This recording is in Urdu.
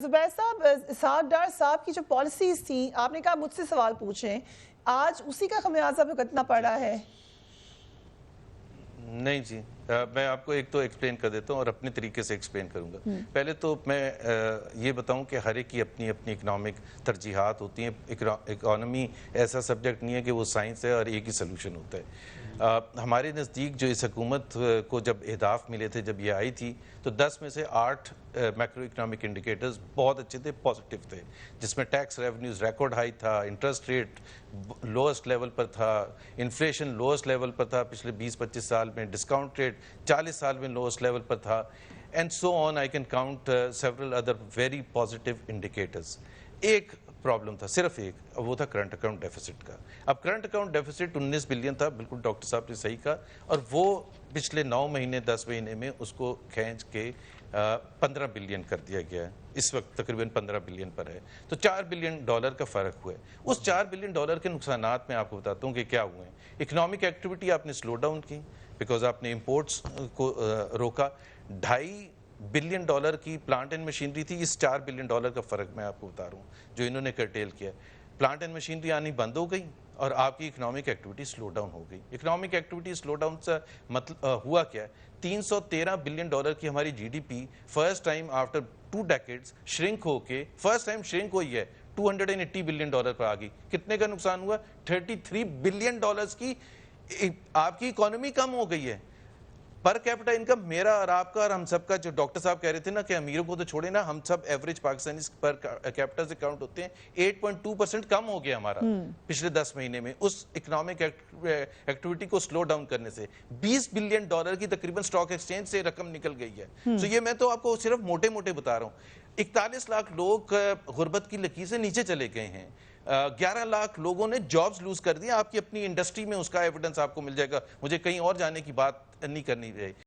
زبیر صاحب، اسحاق ڈار صاحب کی جو پالیسیز تھیں، آپ نے کہا مجھ سے سوال پوچھیں، آج اسی کا خمیازہ بھگتنا پڑا ہے؟ نہیں جی، میں آپ کو ایک تو ایکسپلین کر دیتا ہوں اور اپنے طریقے سے ایکسپلین کروں گا. پہلے تو میں یہ بتاؤں کہ ہر ایک کی اپنی اپنی اکنامک ترجیحات ہوتی ہیں. اکانومی ایسا سبجیکٹ نہیں ہے کہ وہ سائنس ہے اور ایک ہی سلوشن ہوتا ہے. ہمارے نزدیک جو اس حکومت کو جب اہداف ملے تھے، جب یہ آئی تھی، تو 10 میں سے 8 میکرو اکنامک انڈیکیٹرز بہت اچھے تھے، پازیٹیو تھے، جس میں ٹیکس ریونیوز ریکارڈ ہائی تھا، انٹرسٹ ریٹ لوئسٹ لیول پر تھا، انفلیشن لوئسٹ لیول پر تھا پچھلے 20-25 سال میں، ڈسکاؤنٹ ریٹ 40 سال میں لوئسٹ لیول پر تھا، and so on. I can count several other very positive indicators. ایک پرابلم تھا، صرف ایک، وہ تھا کرنٹ اکاؤنٹ ڈیفیسٹ کا. اب کرنٹ اکاؤنٹ ڈیفیسٹ 19 بلین تھا، بالکل ڈاکٹر صاحب نے صحیح کہا، اور وہ پچھلے 9 مہینے 10 مہینے میں اس کو کھینچ کے 15 بلین کر دیا گیا ہے. اس وقت تقریباً 15 بلین پر ہے. تو $4 بلین کا فرق ہوا ہے. اس $4 بلین کے نقصانات میں آپ کو بتاتا ہوں کہ کیا ہوئے ہیں. اکنامک ایکٹیویٹی آپ نے سلو ڈاؤن کی بیکاز آپ نے امپورٹس کو روکا. $2.5 بلین کی پلانٹ اینڈ مشینری تھی. اس $4 بلین کا فرق میں آپ کو بتا رہا ہوں جو انہوں نے کرٹیل کیا. پلانٹ اینڈ مشینری آنی بند ہو گئی اور آپ کی اکنامک ایکٹیویٹی سلو ڈاؤن ہو گئی. اکنامک ایکٹیویٹی سلو ڈاؤن سے مطلب ہوا کیا ہے؟ $313 بلین کی ہماری G D P first time after 2 decades shrink ہو کے فرسٹ ٹائم شرنک ہوئی ہے. $280 بلین پر آ گئی. کتنے کا نقصان ہوا؟ $33 بلین کی آپ کی اکانومی کم ہو گئی ہے. پر کیپٹا انکم میرا اور آپ کا اور ہم سب کا، جو ڈاکٹر صاحب کہہ رہے تھے نا کہ امیروں کو تو چھوڑے نا، ہم سب ایوریج پاکستانی پر کیپٹا سے کاؤنٹ ہوتے ہیں. 8.2% کم ہو گیا ہمارا پچھلے 10 مہینے میں اس اکنامک ایکٹیویٹی کو سلو ڈاؤن کرنے سے. $20 بلین کی تقریباً اسٹاک ایکسچینج سے رقم نکل گئی ہے. سو یہ میں تو آپ کو صرف موٹے موٹے بتا رہا ہوں. 41 لاکھ لوگ غربت کی لکیر سے نیچے چلے گئے ہیں. 11 لاکھ لوگوں نے جابز لوز کر دیا. آپ کی اپنی انڈسٹری میں اس کا ایویڈنس آپ کو مل جائے گا. مجھے کہیں اور جانے کی بات نہیں کرنی رہی.